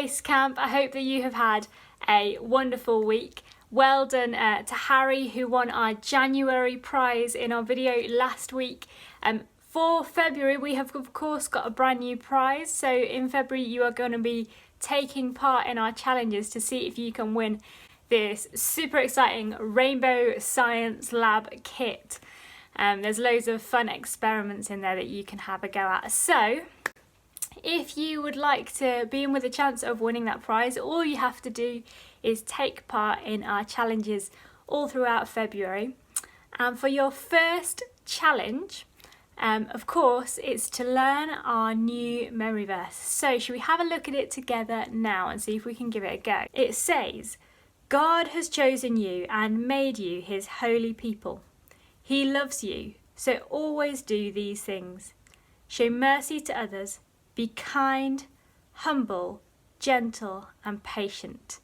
Basecamp. I hope that you have had a wonderful week. Well done to Harry, who won our January prize in our video last week. For February, we have of course got a brand new prize. So in February, you are going to be taking part in our challenges to see if you can win this super exciting Rainbow Science Lab kit. There's loads of fun experiments in there that you can have a go at. So if you would like to be in with a chance of winning that prize, all you have to do is take part in our challenges all throughout February. And for your first challenge, of course, it's to learn our new memory verse. So should we have a look at it together now and see if we can give it a go? It says, God has chosen you and made you his holy people. He loves you, so always do these things. Show mercy to others. Be kind, humble, gentle and patient.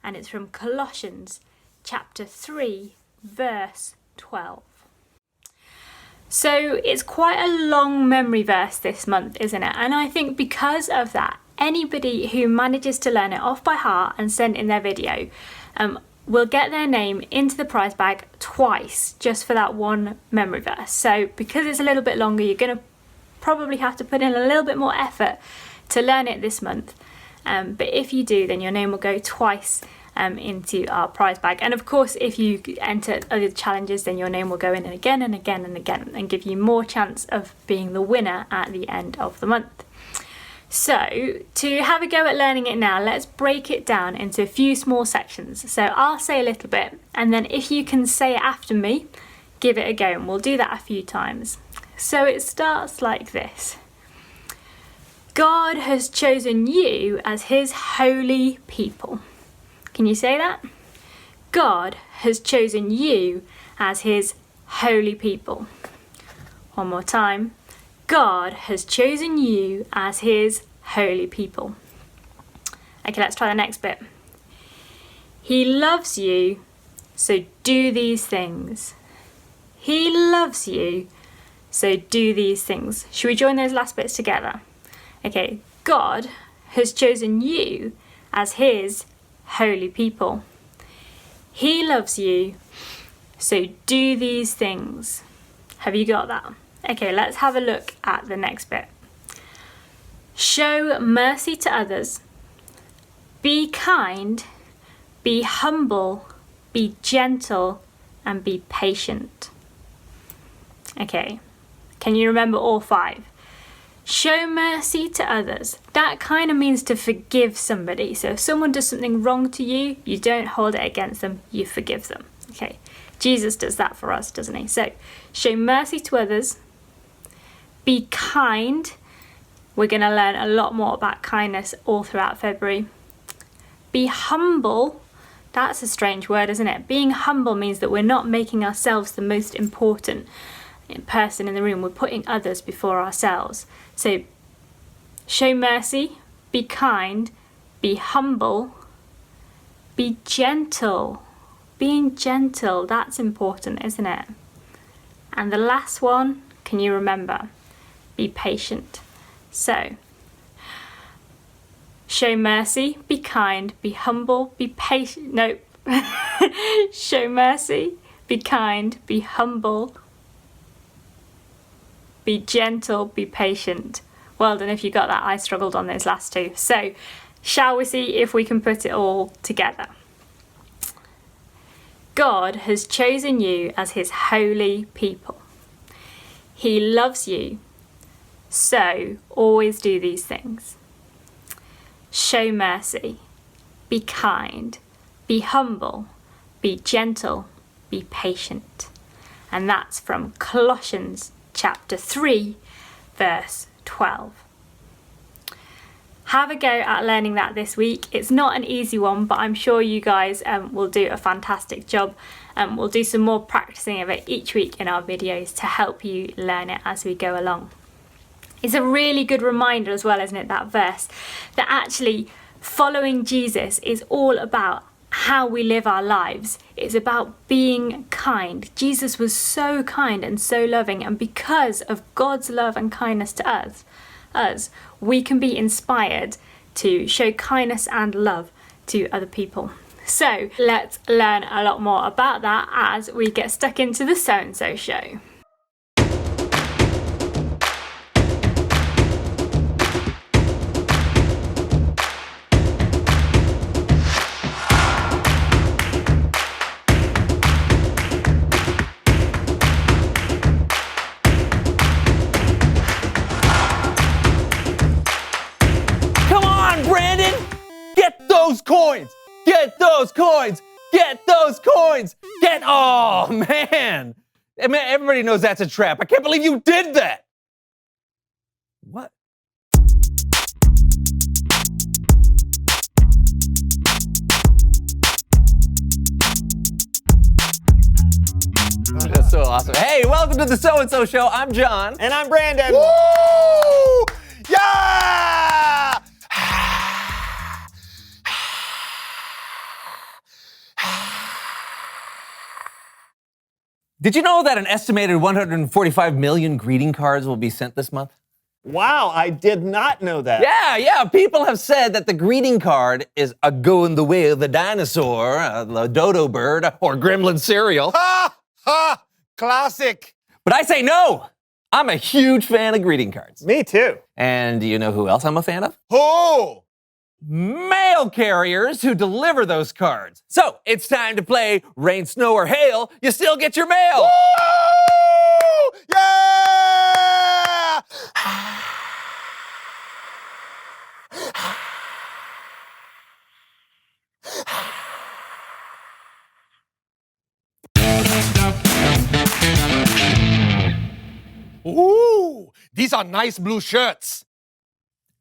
And it's from Colossians chapter 3, verse 12. So it's quite a long memory verse this month, isn't it? And I think because of that, anybody who manages to learn it off by heart and send in their video will get their name into the prize bag twice just for that one memory verse. So because it's a little bit longer, you're going to probably have to put in a little bit more effort to learn it this month. But if you do, then your name will go twice into our prize bag. And of course, if you enter other challenges, then your name will go in again and again and again and give you more chance of being the winner at the end of the month. So to have a go at learning it now, let's break it down into a few small sections. So I'll say a little bit, and then if you can say it after me, give it a go, and we'll do that a few times. So it starts like this. God has chosen you as his holy people. Can you say that? God has chosen you as his holy people. One more time. God has chosen you as his holy people. Okay, let's try the next bit. He loves you, so do these things. He loves you, so do these things. Should we join those last bits together? Okay, God has chosen you as his holy people. He loves you, so do these things. Have you got that? Okay, let's have a look at the next bit. Show mercy to others. Be kind, be humble, be gentle, and be patient. Okay, can you remember all five? Show mercy to others. That kind of means to forgive somebody. So if someone does something wrong to you, you don't hold it against them, you forgive them. Okay, Jesus does that for us, doesn't he? So show mercy to others. Be kind. We're going to learn a lot more about kindness all throughout February. Be humble. That's a strange word, isn't it? Being humble means that we're not making ourselves the most important person in the room. We're putting others before ourselves. So show mercy, be kind, be humble, be gentle. Being gentle, that's important, isn't it? And the last one, can you remember? Be patient. So show mercy, be kind, be humble, be patient. No. Show mercy, be kind, be humble, be gentle, be patient. Well done if you got that. I struggled on those last two. So shall we see if we can put it all together? God has chosen you as his holy people. He loves you, so always do these things. Show mercy, be kind, be humble, be gentle, be patient. And that's from Colossians chapter 3, verse 12. Have a go at learning that this week. It's not an easy one, but I'm sure you guys will do a fantastic job. We'll do some more practicing of it each week in our videos to help you learn it as we go along. It's a really good reminder as well, isn't it, that verse, that actually following Jesus is all about how we live our lives. It's about being kind. Jesus was so kind and so loving, and because of God's love and kindness to us, we can be inspired to show kindness and love to other people. So let's learn a lot more about that as we get stuck into the So-and-So show. Brandon, get those coins! Get those coins! Get those coins! Oh, man! Everybody knows that's a trap. I can't believe you did that! What? That's so awesome. Hey, welcome to the So-and-So Show. I'm John. And I'm Brandon. Woo! Yeah! Did you know that an estimated 145 million greeting cards will be sent this month? Wow, I did not know that. Yeah. People have said that the greeting card is a going the way of the dinosaur, the dodo bird, or gremlin cereal. Ha! Ha! Classic. But I say no. I'm a huge fan of greeting cards. Me too. And do you know who else I'm a fan of? Who? Mail carriers who deliver those cards. So it's time to play Rain, Snow, or Hail. You still get your mail. Woo! Yeah! Ooh, these are nice blue shirts.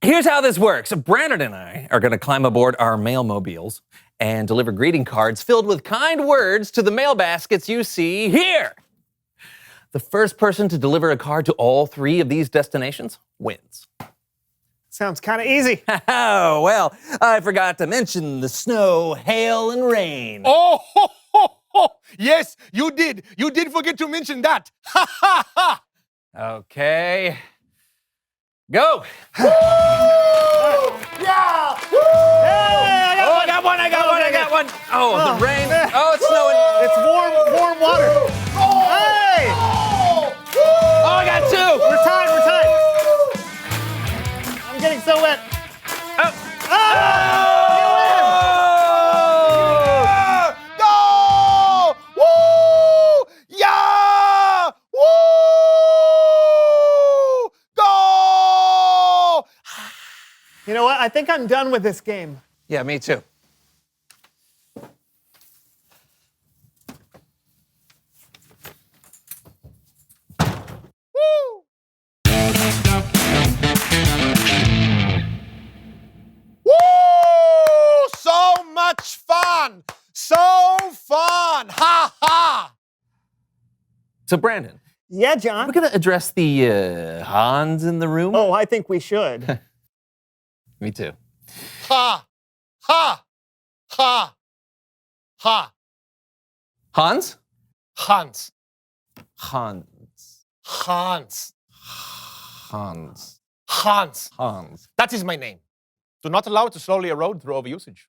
Here's how this works. Brandon and I are going to climb aboard our mailmobiles and deliver greeting cards filled with kind words to the mail baskets you see here. The first person to deliver a card to all three of these destinations wins. Sounds kind of easy. Oh, well, I forgot to mention the snow, hail, and rain. Oh, ho, ho, ho. Yes, you did. You did forget to mention that. Ha, ha, ha. Okay. Go. Yeah! Woo! Hey, Oh, I got one. Oh, the rain. Oh, it's snowing. It's warm water. Hey! Oh, I got two. We're tied. I'm getting so wet. Oh. Go! Woo! Yeah! Woo! Go! You know what? I think I'm done with this game. Yeah, me too. Woo! Woo! So much fun! So fun! Ha ha! So, Brandon, Yeah, John? we're going to address the Hans in the room. Oh, I think we should. Me too. Ha! Ha! Ha! Ha! Hans? Hans. Hans. Hans. Hans. Hans. Hans. That is my name. Do not allow it to slowly erode through overusage.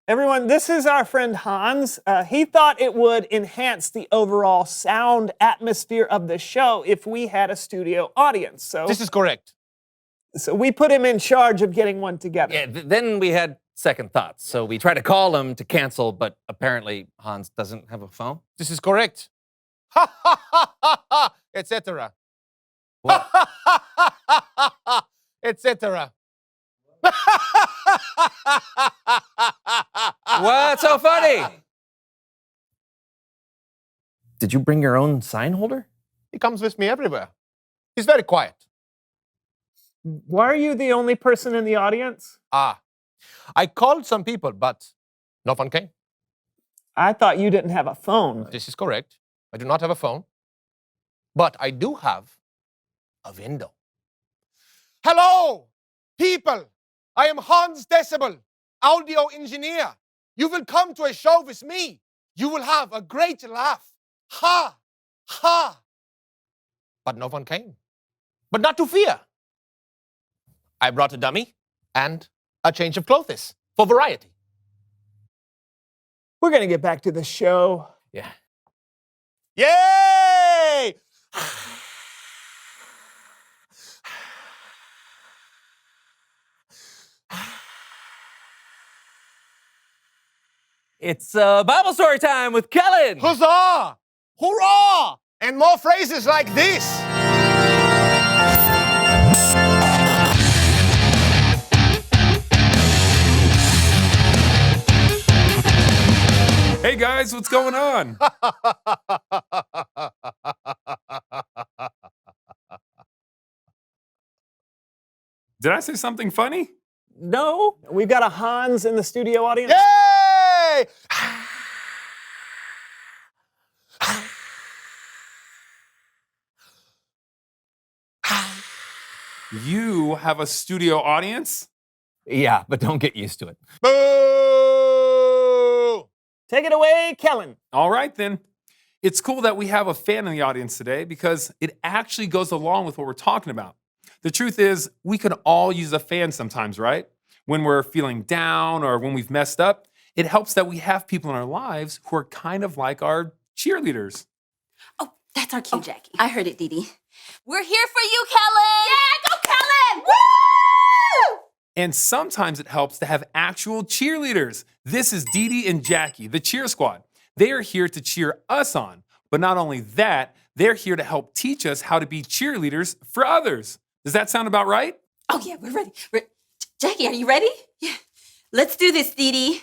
Everyone, this is our friend Hans. He thought it would enhance the overall sound atmosphere of the show if we had a studio audience. So This is correct. we put him in charge of getting one together. Yeah, then we had second thoughts. So we tried to call him to cancel, but apparently Hans doesn't have a phone. This is correct. Ha ha ha ha ha, etc. What? Etc. What's so funny? Did you bring your own sign holder? He comes with me everywhere. He's very quiet. Why are you the only person in the audience? I called some people, but no one came. I thought you didn't have a phone. This is correct. I do not have a phone, but I do have a window. Hello, people. I am Hans Decibel, audio engineer. You will come to a show with me. You will have a great laugh. Ha, ha. But no one came. But not to fear. I brought a dummy and a change of clothes for variety. We're going to get back to the show. Yeah. Yay! It's Bible story time with Kellen. Huzzah! Hurrah! And more phrases like this. Hey guys, what's going on? Did I say something funny? No. We've got a Hans in the studio audience. Yay! You have a studio audience? Yeah, but don't get used to it. Boo! Take it away, Kellen. All right then. It's cool that we have a fan in the audience today because it actually goes along with what we're talking about. The truth is, we can all use a fan sometimes, right? When we're feeling down or when we've messed up, it helps that we have people in our lives who are kind of like our cheerleaders. Oh, that's our cue, Jackie. I heard it, Dee Dee. We're here for you, Kellen! Yeah, go Kellen! Woo! And sometimes it helps to have actual cheerleaders. This is Dee Dee and Jackie, the cheer squad. They are here to cheer us on. But not only that, they're here to help teach us how to be cheerleaders for others. Does that sound about right? Oh, yeah, we're ready. Jackie, are you ready? Yeah. Let's do this, Dee Dee.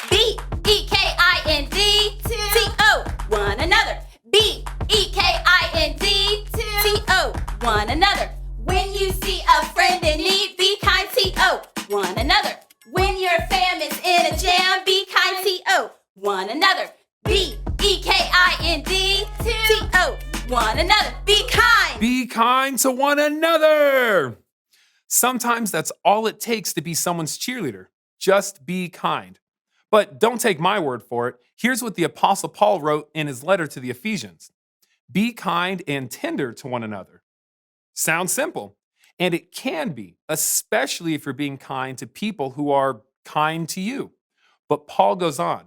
B-E-K-I-N-D-T-O, one another. B-E-K-I-N-D-T-O, one another. When you see a friend in need, be kind, T-O, one another. When your fam is in a jam, be kind, T-O, one another. B-E-K-I-N-D-T-O, one another. Be kind. Be kind to one another. Sometimes that's all it takes to be someone's cheerleader. Just be kind. But don't take my word for it. Here's what the Apostle Paul wrote in his letter to the Ephesians. Be kind and tender to one another. Sounds simple. And it can be, especially if you're being kind to people who are kind to you. But Paul goes on.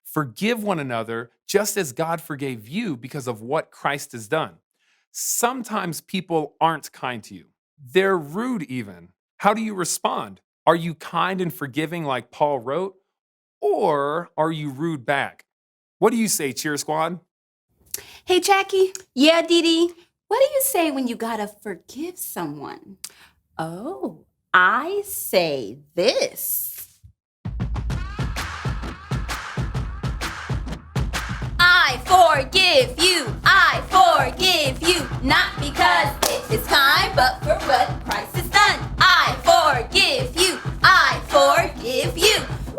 Forgive one another just as God forgave you because of what Christ has done. Sometimes people aren't kind to you. They're rude even. How do you respond? Are you kind and forgiving like Paul wrote? Or are you rude back? What do you say, Cheer Squad? Hey, Jackie. Yeah, Dee Dee. What do you say when you gotta forgive someone? Oh, I say this. I forgive you. I forgive you. Not because it is kind, but for what Christ has done. I forgive you. I forgive you. Woo!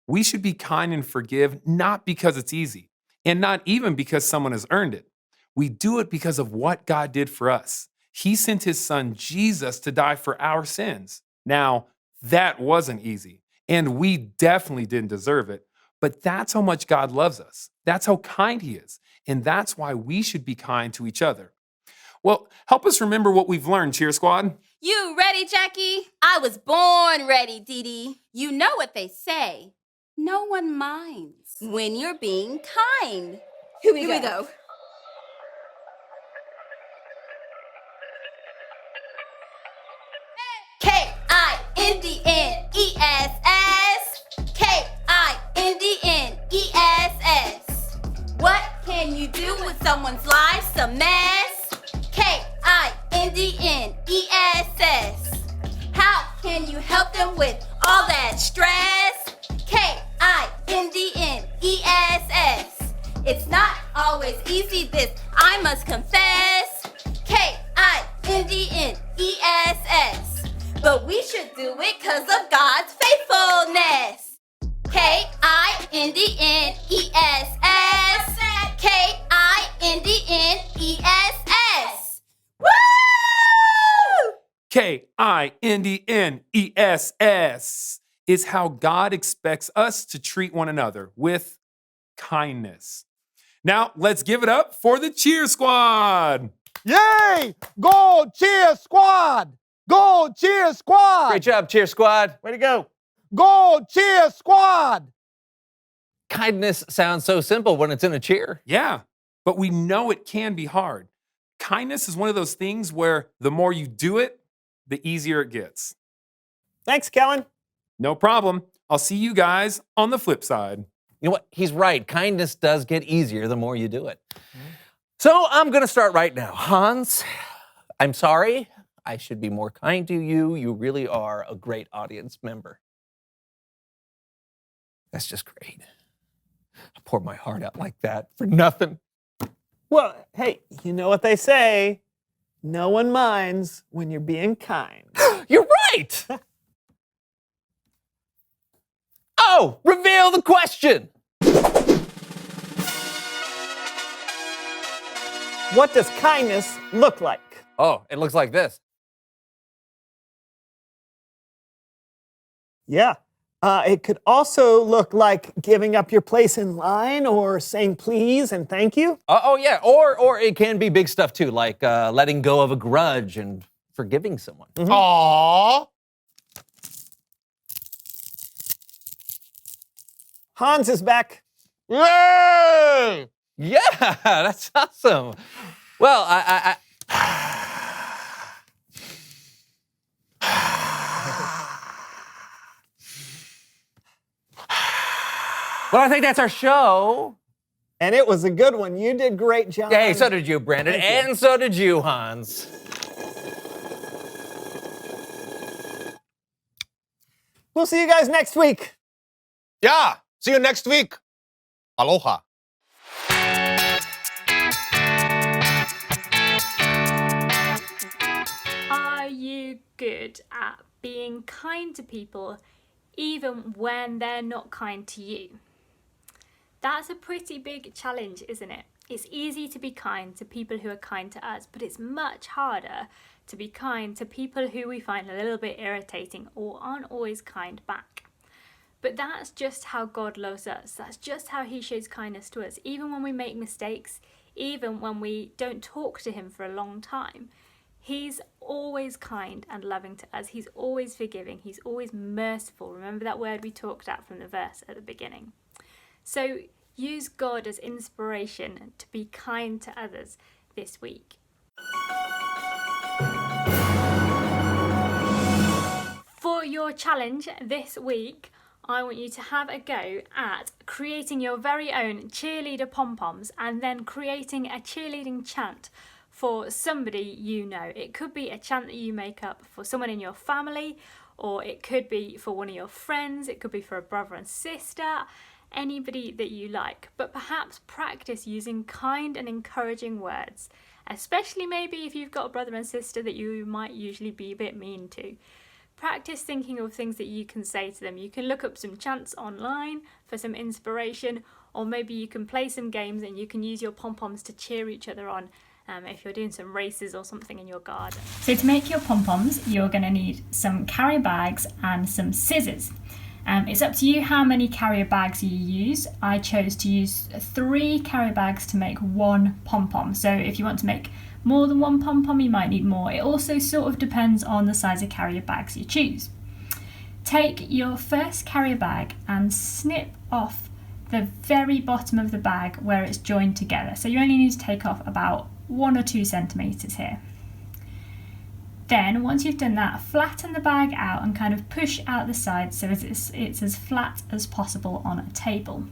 We should be kind and forgive not because it's easy, and not even because someone has earned it. We do it because of what God did for us. He sent his son Jesus to die for our sins. Now, that wasn't easy, and we definitely didn't deserve it, but that's how much God loves us. That's how kind he is, and that's why we should be kind to each other. Well, help us remember what we've learned, Cheer Squad. You ready, Jackie? I was born ready, Dee Dee. You know what they say. No one minds when you're being kind. Here we go. K-I-N-D-N-E-S-S. K-I-N-D-N-E-S-S. What can you do when someone's life's a mess? K-I-N-D-N-E-S-S. How can you help them with all that stress? K-I-N-D-N-E-S-S. It's not always easy, this I must confess. K-I-N-D-N-E-S-S. But we should do it because of God's faithfulness. K-I-N-D-N-E-S-S. K-I-N-D-N-E-S-S. Woo! K-I-N-D-N-E-S-S is how God expects us to treat one another with kindness. Now, let's give it up for the cheer squad. Yay! Go cheer squad! Go cheer squad! Great job, cheer squad. Way to go. Go cheer squad! Kindness sounds so simple when it's in a cheer. Yeah, but we know it can be hard. Kindness is one of those things where the more you do it, the easier it gets. Thanks, Kellen. No problem. I'll see you guys on the flip side. You know what? He's right. Kindness does get easier the more you do it. So I'm going to start right now. Hans, I'm sorry. I should be more kind to you. You really are a great audience member. That's just great. I poured my heart out like that for nothing. Well, hey, you know what they say. No one minds when you're being kind. You're right. Oh, reveal the question. What does kindness look like? Oh, it looks like this. Yeah. It could also look like giving up your place in line or saying please and thank you. Oh, yeah. Or it can be big stuff too, like letting go of a grudge and forgiving someone. Aww. Hans is back. Yay! Yeah, that's awesome. Well, well, I think that's our show. And it was a good one. You did great, John. Hey, so did you, Brandon, Thank you. and so did you, Hans. We'll see you guys next week. Yeah. See you next week. Aloha. Are you good at being kind to people even when they're not kind to you? That's a pretty big challenge, isn't it? It's easy to be kind to people who are kind to us, but it's much harder to be kind to people who we find a little bit irritating or aren't always kind back. But that's just how God loves us. That's just how he shows kindness to us. Even when we make mistakes, even when we don't talk to him for a long time, he's always kind and loving to us. He's always forgiving. He's always merciful. Remember that word we talked about from the verse at the beginning. So use God as inspiration to be kind to others this week. For your challenge this week, I want you to have a go at creating your very own cheerleader pom-poms and then creating a cheerleading chant for somebody you know. It could be a chant that you make up for someone in your family, or it could be for one of your friends, it could be for a brother and sister, anybody that you like. But perhaps practice using kind and encouraging words, especially maybe if you've got a brother and sister that you might usually be a bit mean to. Practice thinking of things that you can say to them. You can look up some chants online for some inspiration, or maybe you can play some games and you can use your pom-poms to cheer each other on if you're doing some races or something in your garden. So to make your pom-poms, you're going to need some carrier bags and some scissors. It's up to you how many carrier bags you use. I chose to use 3 carrier bags to make 1 pom-pom. So if you want to make more than 1 pom-pom, you might need more. It also sort of depends on the size of carrier bags you choose. Take your first carrier bag and snip off the very bottom of the bag where it's joined together. So you only need to take off about 1 or 2 centimeters here. Then once you've done that, flatten the bag out and kind of push out the sides so it's as flat as possible on a table.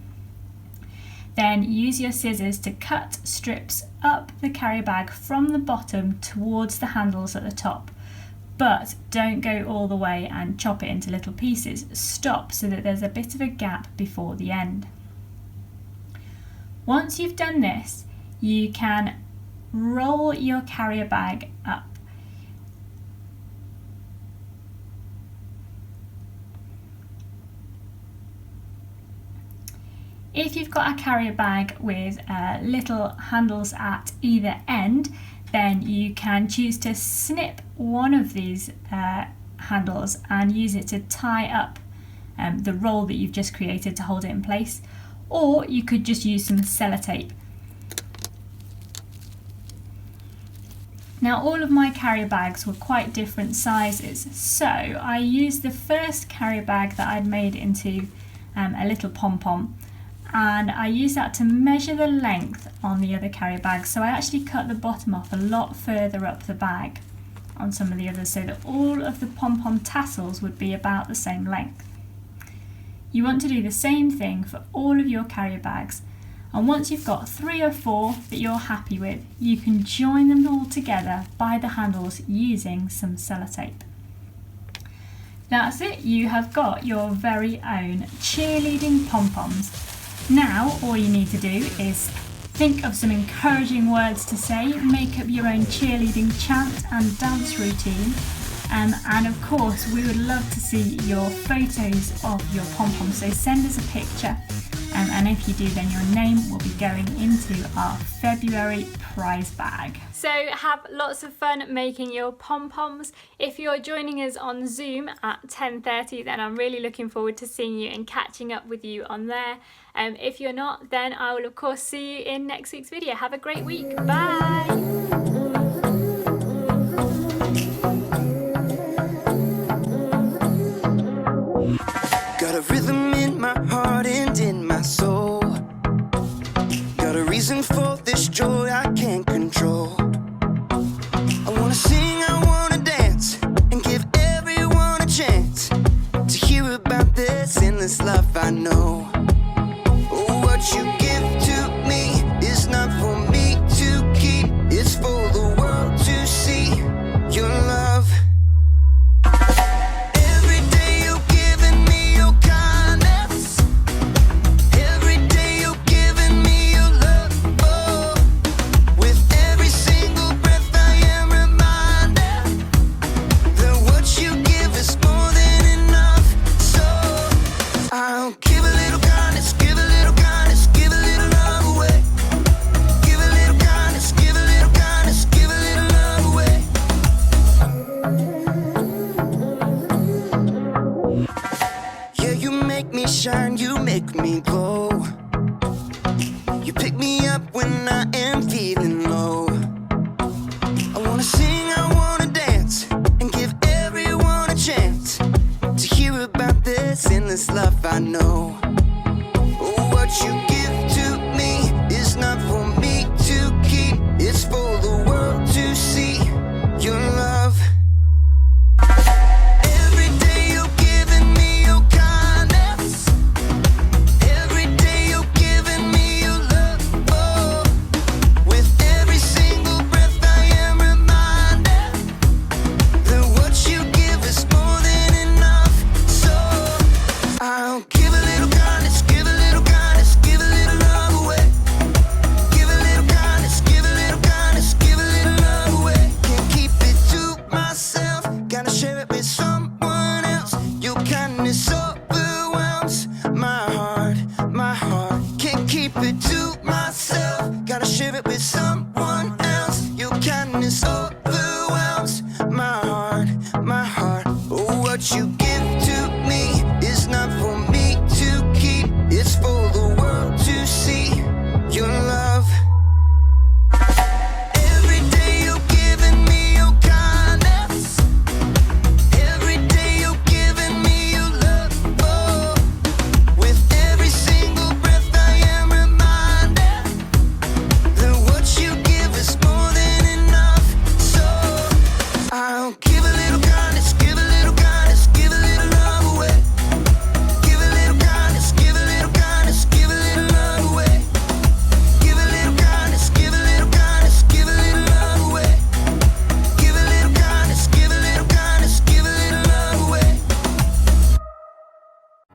Then use your scissors to cut strips up the carrier bag from the bottom towards the handles at the top. But don't go all the way and chop it into little pieces. Stop so that there's a bit of a gap before the end. Once you've done this, you can roll your carrier bag up. If you've got a carrier bag with little handles at either end, then you can choose to snip one of these handles and use it to tie up the roll that you've just created to hold it in place. Or you could just use some sellotape Now all of my carrier bags were quite different sizes, so I used the first carrier bag that I'd made into a little pom-pom, and I used that to measure the length on the other carrier bags. So I actually cut the bottom off a lot further up the bag on some of the others so that all of the pom-pom tassels would be about the same length. You want to do the same thing for all of your carrier bags, and once you've got 3 or 4 that you're happy with, you can join them all together by the handles using some sellotape. That's it, you have got your very own cheerleading pom-poms. Now all you need to do is think of some encouraging words to say, make up your own cheerleading chant and dance routine, and of course we would love to see your photos of your pom-poms, so send us a picture, and if you do, then your name will be going into our February prize bag. So have lots of fun making your pom-poms. If you're joining us on Zoom at 10:30, then I'm really looking forward to seeing you and catching up with you on there. If you're not, then I will of course see you in next week's video. Have a great week. Bye. Got a rhythm in my heart and in my soul. Got a reason for this joy I can't control. I wanna sing, I wanna dance, and give everyone a chance to hear about this endless love I know. Oh, what you give to me is not for me to keep, it's for the world to see your love. Shine, you make me glow. You pick me up when I am feeling low. I wanna sing, I wanna dance, and give everyone a chance to hear about this endless love I know. Oh, what you give to me is not for me to keep, it's for the world to see your love. My heart, oh, what you give to me is not for